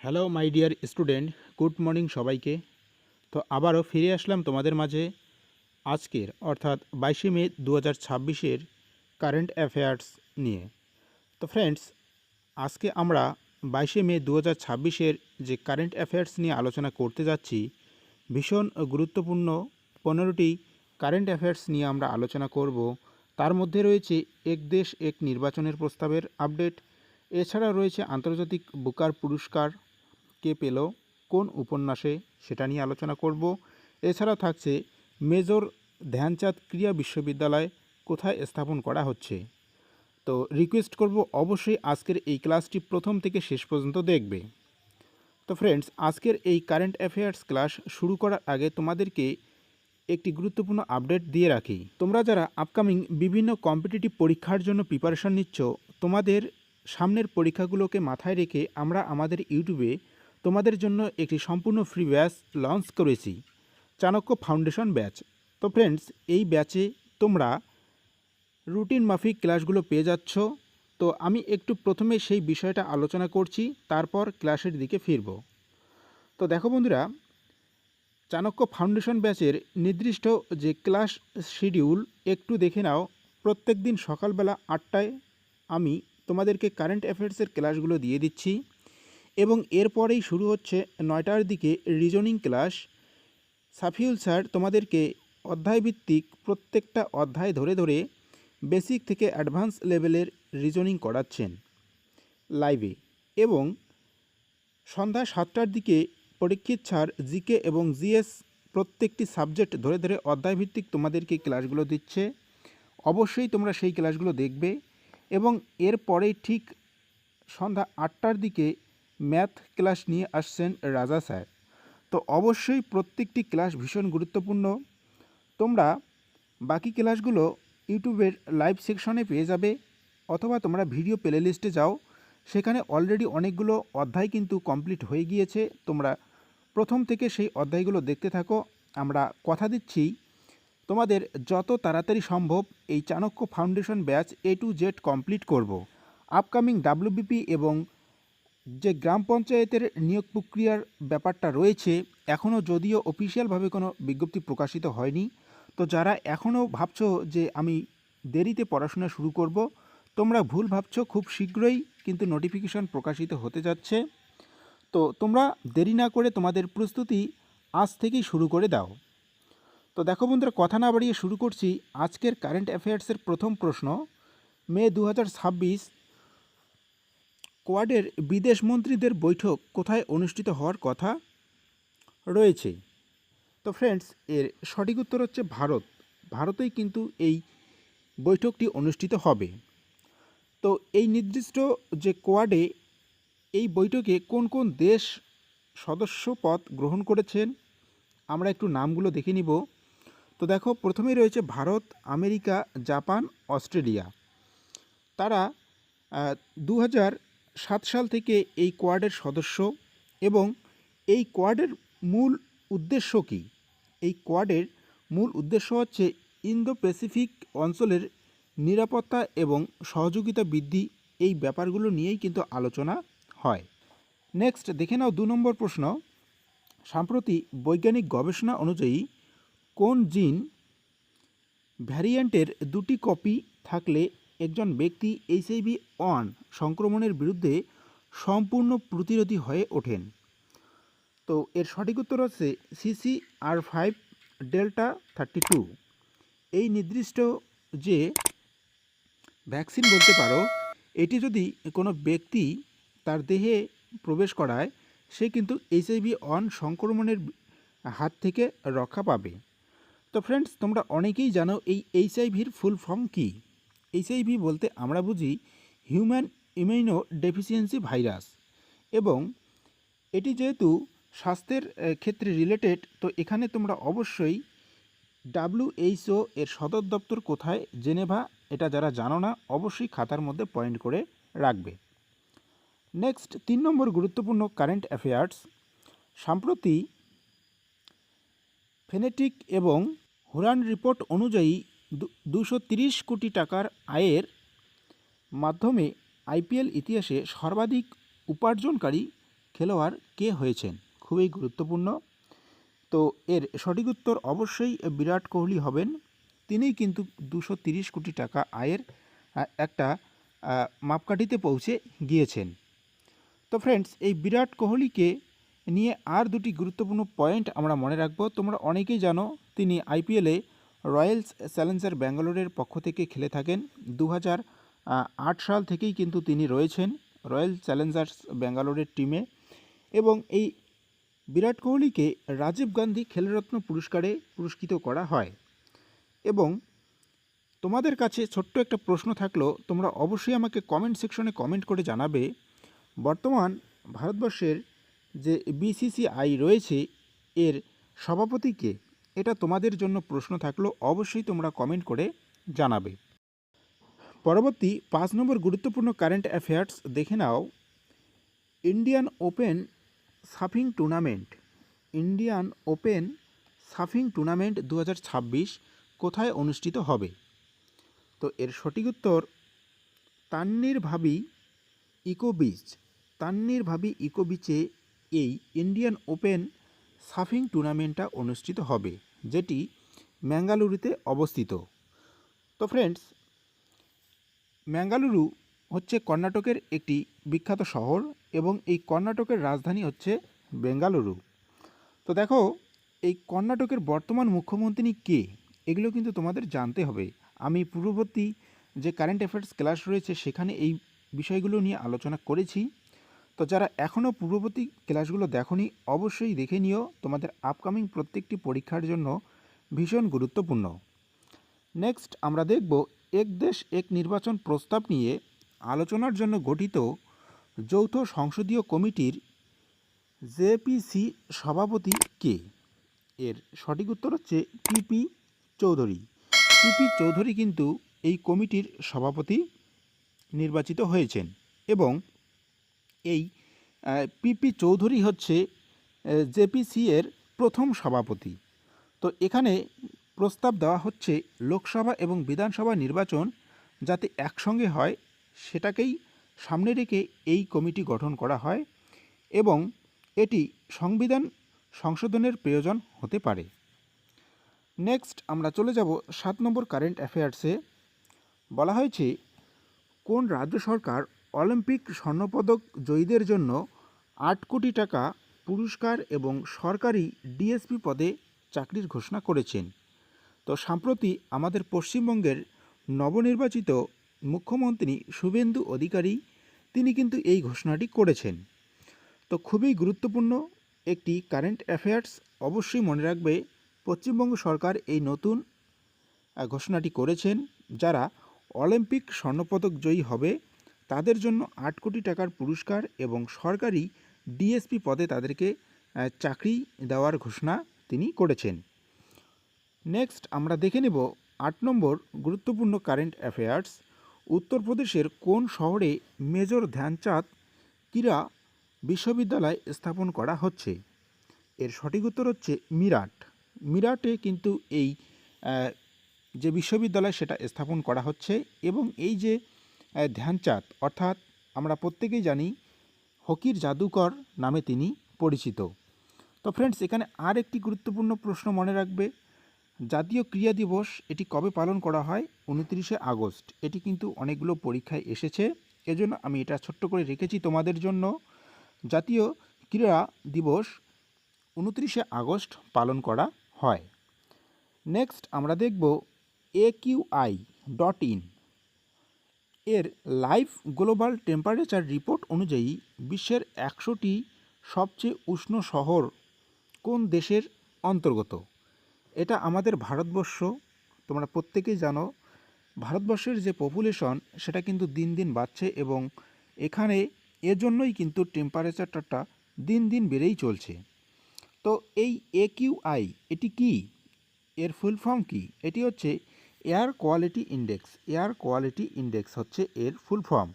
Hello my dear student, good morning সবাইকে। তো আবারও ফিরে আসলাম তোমাদের মাঝে আজকের অর্থাৎ 22শে মে 2026-এর কারেন্ট অ্যাফেয়ার্স নিয়ে। তো ফ্রেন্ডস, আজকে আমরা 22শে মে 2026-এর যে কারেন্ট অ্যাফেয়ার্স নিয়ে আলোচনা করতে যাচ্ছি, ভীষণ গুরুত্বপূর্ণ 15টি কারেন্ট অ্যাফেয়ার্স নিয়ে আমরা আলোচনা করব। তার মধ্যে রয়েছে এক দেশ এক নির্বাচনের প্রস্তাবের আপডেট, এছাড়া রয়েছে আন্তর্জাতিক বুকার পুরস্কার কে পেল কোন উপন্যাসে, সেটা নিয়ে আলোচনা করব। এছাড়া থাকছে মেজর ধ্যানচাঁদ ক্রীড়া বিশ্ববিদ্যালয় কোথায় স্থাপন করা হচ্ছে। তো রিকোয়েস্ট করব অবশ্যই আজকের এই ক্লাসটি প্রথম থেকে শেষ পর্যন্ত দেখবে। তো ফ্রেন্ডস, আজকের এই কারেন্ট অ্যাফেয়ার্স ক্লাস শুরু করার আগে তোমাদেরকে একটি গুরুত্বপূর্ণ আপডেট দিয়ে রাখি। তোমরা যারা আপকামিং বিভিন্ন কম্পিটিটিভ পরীক্ষার জন্য প্রিপারেশন নিচ্ছ, তোমাদের সামনের পরীক্ষাগুলোকে মাথায় রেখে আমরা আমাদের ইউটিউবে তোমাদের জন্য একটি সম্পূর্ণ ফ্রি ব্যাচ লঞ্চ করেছি, চাণক্য ফাউন্ডেশন ব্যাচ। তো ফ্রেন্ডস, এই ব্যাচে তোমরা রুটিন মাফিক ক্লাসগুলো পেয়ে যাচ্ছ। তো আমি একটু প্রথমে সেই বিষয়টা আলোচনা করছি, তারপর ক্লাসের দিকে ফিরব। তো দেখো বন্ধুরা, চাণক্য ফাউন্ডেশন ব্যাচের নির্দিষ্ট যে ক্লাস শিডিউল একটু দেখে নাও। প্রত্যেক দিন সকালবেলা 8টায় আমি তোমাদেরকে কারেন্ট অ্যাফেয়ার্সের ক্লাসগুলো দিয়ে দিচ্ছি, এবং এরপরেই শুরু হচ্ছে 9টার দিকে রিজনিং ক্লাস। সাফিউল স্যার তোমাদেরকে অধ্যায়ভিত্তিক প্রত্যেকটা অধ্যায় ধরে ধরে বেসিক থেকে অ্যাডভান্স লেভেলের রিজনিং করাচ্ছেন লাইভে। এবং সন্ধ্যা 7টার দিকে পরীক্ষিত স্যার জিকে এবং জিএস প্রত্যেকটি সাবজেক্ট ধরে ধরে অধ্যায়ভিত্তিক তোমাদেরকে ক্লাসগুলো দিচ্ছে। অবশ্যই তোমরা সেই ক্লাসগুলো দেখবে। এবং এরপরেই ঠিক সন্ধ্যা 8টার দিকে ম্যাথ ক্লাস নিয়ে আসছেন রাজা স্যার। তো অবশ্যই প্রত্যেকটি ক্লাস ভীষণ গুরুত্বপূর্ণ। তোমরা বাকি ক্লাসগুলো ইউটিউবের লাইভ সেকশনে পেয়ে যাবে, অথবা তোমরা ভিডিও প্লে লিস্টে যাও, সেখানে অলরেডি অনেকগুলো অধ্যায় কিন্তু কমপ্লিট হয়ে গিয়েছে। তোমরা প্রথম থেকে সেই অধ্যায়গুলো দেখতে থাকো। আমরা কথা দিচ্ছি তোমাদের যত তাড়াতাড়ি সম্ভব এই Chanakya foundation batch A to Z complete করব। আপকামিং WBP এবং যে গ্রাম পঞ্চায়েতের নিয়োগ প্রক্রিয়ার ব্যাপারটা রয়েছে, এখনও যদিও অফিসিয়ালভাবে কোনো বিজ্ঞপ্তি প্রকাশিত হয়নি। তো যারা এখনও ভাবছো যে আমি দেরিতে পড়াশোনা শুরু করব, তোমরা ভুল ভাবছো। খুব শীঘ্রই কিন্তু নোটিফিকেশন প্রকাশিত হতে যাচ্ছে। তো তোমরা দেরি না করে তোমাদের প্রস্তুতি আজ থেকেই শুরু করে দাও। তো দেখো বন্ধুরা, কথা না বাড়িয়ে শুরু করছি আজকের কারেন্ট অ্যাফেয়ার্সের প্রথম প্রশ্ন। মে 2026 কোয়াডের বিদেশ মন্ত্রীদের বৈঠক কোথায় অনুষ্ঠিত হওয়ার কথা রয়েছে? তো ফ্রেন্ডস, এর সঠিক উত্তর হচ্ছে ভারত। ভারতেই কিন্তু এই বৈঠকটি অনুষ্ঠিত হবে। তো এই নির্দিষ্ট যে কোয়াডে, এই বৈঠকে কোন কোন দেশ সদস্য পদ গ্রহণ করেছেন, আমরা একটু নামগুলো দেখে নিব। তো দেখো, প্রথমেই রয়েছে ভারত, আমেরিকা, জাপান, অস্ট্রেলিয়া। তারা 2007 সাল থেকে এই কোয়াডের সদস্য। এবং এই কোয়াডের মূল উদ্দেশ্য কী? এই কোয়াডের মূল উদ্দেশ্য হচ্ছে ইন্দো প্যাসিফিক অঞ্চলের নিরাপত্তা এবং সহযোগিতা বৃদ্ধি। এই ব্যাপারগুলো নিয়েই কিন্তু আলোচনা হয়। নেক্সট দেখে নাও 2 নম্বর প্রশ্ন। সম্প্রতি বৈজ্ঞানিক গবেষণা অনুযায়ী কোন জিন ভ্যারিয়েন্টের 2টি কপি থাকলে একজন ব্যক্তি HIV-1 সংক্রমণের বিরুদ্ধে সম্পূর্ণ প্রতিরোধী হয়ে ওঠেন? তো এর সঠিক উত্তর হচ্ছে CCR5 ডেল্টা 32। এই নির্দিষ্ট যে ভ্যাকসিন বলতে পারো, এটি যদি কোনো ব্যক্তি তার দেহে প্রবেশ করায়, সে কিন্তু HIV-1 সংক্রমণের হাত থেকে রক্ষা পাবে। তো ফ্রেন্ডস, তোমরা অনেকেই জানো এই HIV-র ফুল ফর্ম কী। HIV বলতে আমরা বুঝি হিউম্যান ইমিউনো ডেফিসিয়েন্সি ভাইরাস। এবং এটি যেহেতু স্বাস্থ্যের ক্ষেত্রে রিলেটেড, তো এখানে তোমরা অবশ্যই WHO এর সদর দপ্তর কোথায়, জেনেভা, এটা যারা জানো না অবশ্যই খাতার মধ্যে পয়েন্ট করে রাখবে। নেক্সট 3 নম্বর গুরুত্বপূর্ণ কারেন্ট অ্যাফেয়ার্স। সম্প্রতি ফেনেটিক এবং হুরান রিপোর্ট অনুযায়ী 230 কোটি টাকার আয়ের মাধ্যমে IPL ইতিহাসে সর্বাধিক উপার্জনকারী খেলোয়াড় কে হয়েছেন? খুবই গুরুত্বপূর্ণ। তো এর সঠিক উত্তর অবশ্যই বিরাট কোহলি হবেন। তিনিই কিন্তু 230 কোটি টাকা আয়ের একটা মাপকাঠিতে পৌঁছে গিয়েছেন। তো ফ্রেন্ডস, এই বিরাট কোহলিকে নিয়ে আর দুটি গুরুত্বপূর্ণ পয়েন্ট আমরা মনে রাখবো। তোমরা অনেকেই জানো তিনি আইপিএলে রয়্যালস চ্যালেঞ্জার ব্যাঙ্গালোরের পক্ষ থেকে খেলে থাকেন। 2008 সাল থেকেই কিন্তু তিনি রয়েছেন রয়্যাল চ্যালেঞ্জার্স ব্যাঙ্গালোরের টিমে। এবং এই বিরাট কোহলিকে রাজীব গান্ধী খেলরত্ন পুরস্কারে পুরস্কৃত করা হয়। এবং তোমাদের কাছে ছোট্ট একটা প্রশ্ন থাকলো, তোমরা অবশ্যই আমাকে কমেন্ট সেকশনে কমেন্ট করে জানাবে, বর্তমান ভারতবর্ষের যে বিসিসিআই রয়েছে এর সভাপতি কে? এটা তোমাদের জন্য প্রশ্ন থাকলো, অবশ্যই তোমরা কমেন্ট করে জানাবে। পরবর্তী 5 নম্বর গুরুত্বপূর্ণ কারেন্ট অ্যাফেয়ার্স দেখে নাও। Indian open surfing tournament, Indian open surfing tournament 2026 কোথায় অনুষ্ঠিত হবে? তো এর সঠিক উত্তর তান্নির ভাবি ইকো বিচ। তান্নির ভাবি ইকো বিচে এই ইন্ডিয়ান ওপেন সার্ফিং টুর্নামেন্টটা অনুষ্ঠিত হবে, যেটি ম্যাঙ্গালুরুতে অবস্থিত। তো ফ্রেন্ডস, ম্যাঙ্গালুরু হচ্ছে কর্ণাটকের একটি বিখ্যাত শহর এবং এই কর্ণাটকের রাজধানী হচ্ছে বেঙ্গালুরু। তো দেখো, এই কর্ণাটকের বর্তমান মুখ্যমন্ত্রী কে? এগুলো কিন্তু তোমাদের জানতে হবে। আমি পূর্ববর্তী যে কারেন্ট অ্যাফেয়ার্স ক্লাস রয়েছে সেখানে এই বিষয়গুলো নিয়ে আলোচনা করেছি। তো যারা এখনও পূর্ববর্তী ক্লাসগুলো দেখোনি অবশ্যই দেখে নিও, তোমাদের আপকামিং প্রত্যেকটি পরীক্ষার জন্য ভীষণ গুরুত্বপূর্ণ। নেক্সট আমরা দেখব এক দেশ এক নির্বাচন প্রস্তাব নিয়ে আলোচনার জন্য গঠিত যৌথ সংসদীয় কমিটির জেপিসি সভাপতি কে? এর সঠিক উত্তর হচ্ছে পিপি চৌধুরী। পিপি চৌধুরী কিন্তু এই কমিটির সভাপতি নির্বাচিত হয়েছেন এবং এই পিপি চৌধুরী হচ্ছে জেপিসি এর প্রথম সভাপতি। তো এখানে প্রস্তাব দেওয়া হচ্ছে লোকসভা এবং বিধানসভা নির্বাচন যাতে একসঙ্গে হয় সেটাকেই সামনে রেখে এই কমিটি গঠন করা হয় এবং এটি সংবিধান সংশোধনের প্রয়োজন হতে পারে। নেক্সট আমরা চলে যাব 7 নম্বর কারেন্ট অ্যাফেয়ার্সে। বলা হয়েছে কোন রাজ্য সরকার অলিম্পিক স্বর্ণপদক জয়ীদের জন্য 8 কোটি টাকা পুরস্কার এবং সরকারি ডিএসপি পদে চাকরির ঘোষণা করেছেন? তো সম্প্রতি আমাদের পশ্চিমবঙ্গের নবনির্বাচিত মুখ্যমন্ত্রী শুভেন্দু অধিকারী তিনি কিন্তু এই ঘোষণাটি করেছেন। তো খুবই গুরুত্বপূর্ণ একটি কারেন্ট অ্যাফেয়ার্স, অবশ্যই মনে রাখবে পশ্চিমবঙ্গ সরকার এই নতুন ঘোষণাটি করেছেন। যারা অলিম্পিক স্বর্ণপদক জয়ী হবে তাদের জন্য 8 কোটি টাকার পুরস্কার এবং সরকারি ডিএসপি পদে তাদেরকে চাকরি দেওয়ার ঘোষণা তিনি করেছেন। নেক্সট আমরা দেখে নেব 8 নম্বর গুরুত্বপূর্ণ কারেন্ট অ্যাফেয়ার্স। উত্তরপ্রদেশের কোন শহরে মেজর ধ্যানচাঁদ ক্রীড়া বিশ্ববিদ্যালয় স্থাপন করা হচ্ছে? এর সঠিক উত্তর হচ্ছে মিরাট। মিরাটে কিন্তু এই যে বিশ্ববিদ্যালয় সেটা স্থাপন করা হচ্ছে এবং এই যে ধ্যানচাঁদ অর্থাৎ আমরা প্রত্যেকেই জানি হকির জাদুকর নামে তিনি পরিচিত। তো ফ্রেন্ডস, এখানে আর একটি গুরুত্বপূর্ণ প্রশ্ন মনে রাখবে, জাতীয় ক্রীড়া দিবস এটি কবে পালন করা হয়? 29শে আগস্ট। এটি কিন্তু অনেকগুলো পরীক্ষায় এসেছে, এজন্য আমি এটা ছোট্ট করে রেখেছি তোমাদের জন্য। জাতীয় ক্রীড়া দিবস 29শে আগস্ট পালন করা হয়। নেক্সট আমরা দেখব AQI.in এর লাইভ গ্লোবাল টেম্পারেচার রিপোর্ট অনুযায়ী বিশ্বের 100টি সবচেয়ে উষ্ণ শহর কোন দেশের অন্তর্গত? এটা আমাদের ভারতবর্ষ। তোমরা প্রত্যেকেই জানো ভারতবর্ষের যে পপুলেশন সেটা কিন্তু দিন দিন বাড়ছে এবং এখানে এজন্যই কিন্তু টেম্পারেচারটা দিন দিন বেড়েই চলছে। তো এই AQI এটি কি? এর ফুল ফর্ম কি? এটি হচ্ছে air quality index. Air quality index হচ্ছে এর ফুল ফর্ম।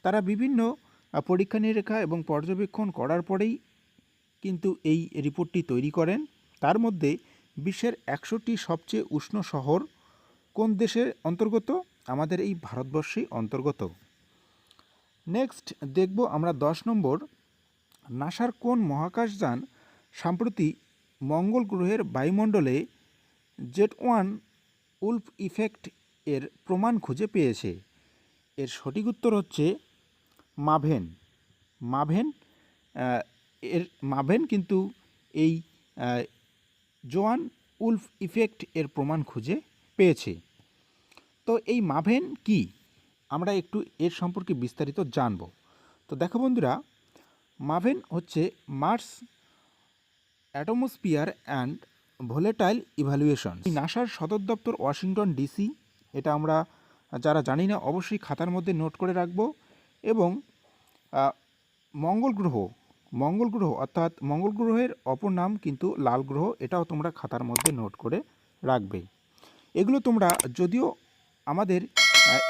তারা বিভিন্ন পরীক্ষা নিরীক্ষা এবং পর্যবেক্ষণ করার পরেই কিন্তু এই রিপোর্টটি তৈরি করেন। তার মধ্যে বিশ্বের 100টি সবচেয়ে উষ্ণ শহর কোন দেশের অন্তর্গত? আমাদের এই ভারতবর্ষেই অন্তর্গত। নেক্সট দেখব আমরা 10 নম্বর নাসার কোন মহাকাশযান সম্প্রতি মঙ্গল গ্রহের বায়ুমণ্ডলে Z1 উল্ফ ইফেক্ট এর প্রমাণ খুঁজে পেয়েছে? এর সঠিক উত্তর হচ্ছে মাভেন। মাভেন মাভেন কিন্তু এই জোয়ান উল্ফ ইফেক্ট এর প্রমাণ খুঁজে পেয়েছে। তো এই মাভেন কি, আমরা একটু এর সম্পর্কে বিস্তারিত জানব। তো দেখো বন্ধুরা, মাভেন হচ্ছে Mars atmosphere and volatile evaluation. নাসার সদর দপ্তর ওয়াশিংটন ডিসি। এটা আমরা যারা জানি না অবশ্যই খাতার মধ্যে নোট করে রাখব। এবং মঙ্গল গ্রহ অর্থাৎ মঙ্গল গ্রহের অপর নাম কিন্তু লাল গ্রহ, এটাও তোমরা খাতার মধ্যে নোট করে রাখবে। এগুলো তোমরা যদিও আমাদের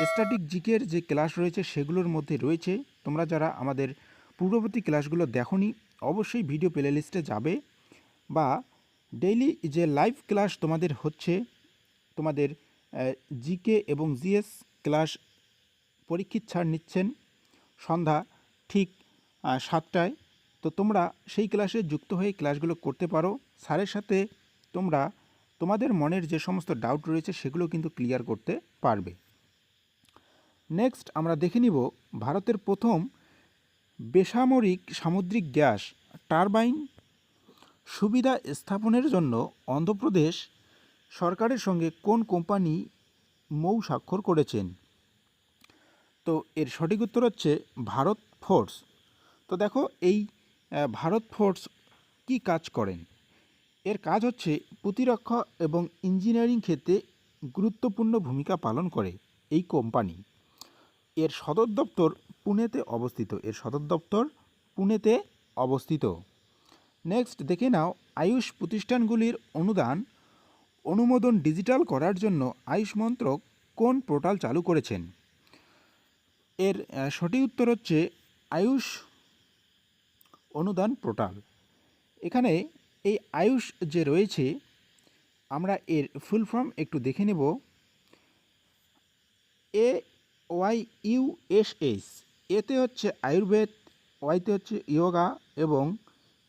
স্ট্যাটিক জিকের যে ক্লাস রয়েছে সেগুলোর মধ্যে রয়েছে, তোমরা যারা আমাদের পূর্ববর্তী ক্লাসগুলো দেখোনি অবশ্যই ভিডিও প্লে লিস্টে যাবে, বা ডেইলি যে লাইভ ক্লাস তোমাদের হচ্ছে, তোমাদের জিকে এবং জিএস ক্লাস পরীক্ষিত ছাড় নিচ্ছেন সন্ধ্যা ঠিক 7টায়। তো তোমরা সেই ক্লাসে যুক্ত হয়ে ক্লাসগুলো করতে পারো। স্যারের সাথে তোমরা তোমাদের মনের যে সমস্ত ডাউট রয়েছে সেগুলো কিন্তু ক্লিয়ার করতে পারবে। নেক্সট আমরা দেখে নিব ভারতের প্রথম বেসামরিক সামুদ্রিক গ্যাস টারবাইন সুবিধা স্থাপনের জন্য অন্ধ্রপ্রদেশ সরকারের সঙ্গে কোন কোম্পানি মৌ স্বাক্ষর করেছেন? তো এর সঠিক উত্তর হচ্ছে ভারত ফোর্স। তো দেখো এই ভারত ফোর্স কি কাজ করেন? এর কাজ হচ্ছে প্রতিরক্ষা এবং ইঞ্জিনিয়ারিং ক্ষেত্রে গুরুত্বপূর্ণ ভূমিকা পালন করে এই কোম্পানি। এর সদর দপ্তর পুনেতে অবস্থিত। নেক্সট দেখে নাও, আয়ুষ প্রতিষ্ঠানগুলির অনুমোদন ডিজিটাল করার জন্য আয়ুষ মন্ত্রক কোন পোর্টাল চালু করেছেন? এর সঠিক উত্তর হচ্ছে আয়ুষ অনুদান পোর্টাল। এখানে এই আয়ুষ যে রয়েছে, আমরা এর ফুল ফর্ম একটু দেখে নেব। AYUSH, এতে হচ্ছে আয়ুর্বেদ, ওয়াইতে হচ্ছে ইয়োগা এবং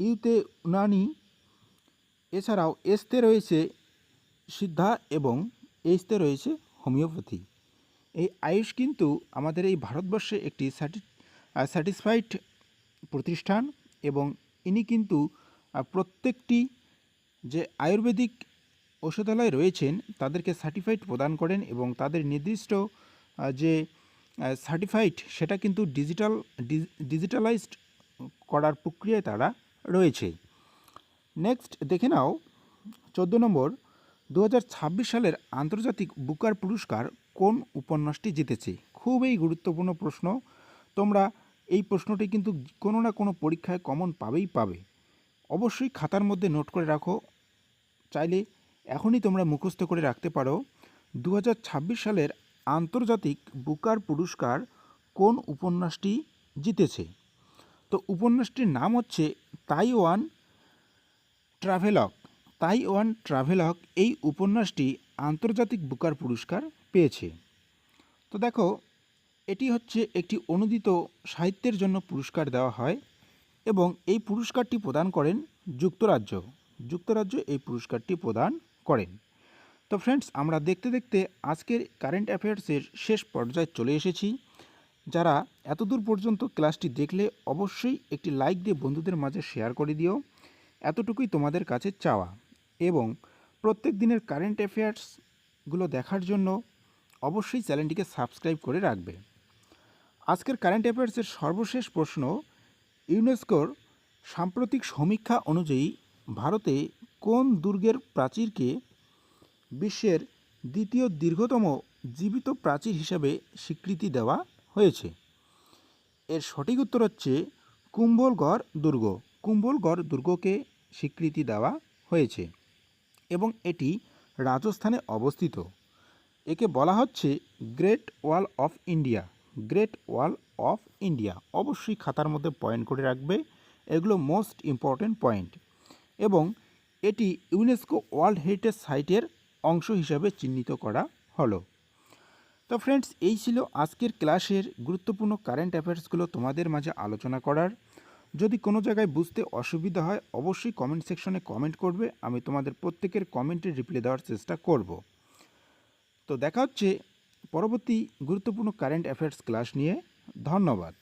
ইউতে উনানি, এছাড়াও এসতে রয়েছে সিদ্ধা এবং এইচতে রয়েছে হোমিওপ্যাথি। এই আয়ুষ কিন্তু আমাদের এই ভারতবর্ষে একটি স্যাটিসফাইড প্রতিষ্ঠান, এবং ইনি কিন্তু প্রত্যেকটি যে আয়ুর্বেদিক ঔষধালয় রয়েছেন তাদেরকে সার্টিফাইড প্রদান করেন, এবং তাদের নির্দিষ্ট যে সার্টিফাইড সেটা কিন্তু ডিজিটালাইজড করার প্রক্রিয়ায় তারা রয়েছে। নেক্সট দেখে নাও 14 নম্বর, 2026 সালের আন্তর্জাতিক বুকার পুরস্কার কোন উপন্যাসটি জিতেছে? খুবই গুরুত্বপূর্ণ প্রশ্ন। তোমরা এই প্রশ্নটি কিন্তু কোনো না কোনো পরীক্ষায় কমন পাবে। অবশ্যই খাতার মধ্যে নোট করে রাখো, চাইলে এখনই তোমরা মুখস্থ করে রাখতে পারো। 2026 সালের আন্তর্জাতিক বুকার পুরস্কার কোন উপন্যাসটি জিতেছে? তো উপন্যাসটির নাম হচ্ছে তাইওয়ান ট্রাভেলগ। এই উপন্যাসটি আন্তর্জাতিক বুকার পুরস্কার পেয়েছে। তো দেখো, এটি হচ্ছে একটি অনুদিত সাহিত্যের জন্য পুরস্কার দেওয়া হয়, এবং এই পুরস্কারটি প্রদান করেন যুক্তরাজ্য এই পুরস্কারটি প্রদান করেন। তো ফ্রেন্ডস, আমরা দেখতে দেখতে আজকের কারেন্ট অ্যাফেয়ার্সের শেষ পর্যায়ে চলে এসেছি। যারা এতদূর পর্যন্ত ক্লাসটি দেখলে অবশ্যই একটি লাইক দিয়ে বন্ধুদের মাঝে শেয়ার করে দিও, এতটুকুই তোমাদের কাছে চাওয়া। এবং প্রত্যেক দিনের কারেন্ট অ্যাফেয়ার্সগুলো দেখার জন্য অবশ্যই চ্যানেলটিকে সাবস্ক্রাইব করে রাখবে। আজকের কারেন্ট অ্যাফেয়ার্সের সর্বশেষ প্রশ্ন, ইউনেস্কোর সাম্প্রতিক সমীক্ষা অনুযায়ী ভারতে কোন দুর্গের প্রাচীরকে বিশ্বের দ্বিতীয় দীর্ঘতম জীবিত প্রাচীর হিসাবে স্বীকৃতি দেওয়া হয়েছে? এর সঠিক উত্তর হচ্ছে কুম্ভলগড় দুর্গকে স্বীকৃতি দেওয়া হয়েছে, এবং এটি রাজস্থানে অবস্থিত। একে বলা হচ্ছে গ্রেট ওয়াল অফ ইন্ডিয়া। অবশ্যই খাতার মধ্যে পয়েন্ট করে রাখবে, এগুলো মোস্ট ইম্পর্টেন্ট পয়েন্ট। এবং এটি ইউনেস্কো ওয়ার্ল্ড হেরিটেজ সাইটের অংশ হিসাবে চিহ্নিত করা হলো। তো ফ্রেন্ডস, এই ছিল আজকের ক্লাসের গুরুত্বপূর্ণ কারেন্ট অ্যাফেয়ার্সগুলো তোমাদের মাঝে আলোচনা করার। যদি কোনো জায়গায় বুঝতে অসুবিধা হয় অবশ্যই কমেন্ট সেকশনে কমেন্ট করবে, আমি তোমাদের প্রত্যেকের কমেন্টের রিপ্লাই দেওয়ার চেষ্টা করব। তো দেখা হচ্ছে পরবর্তী গুরুত্বপূর্ণ কারেন্ট অ্যাফেয়ার্স ক্লাস নিয়ে। ধন্যবাদ।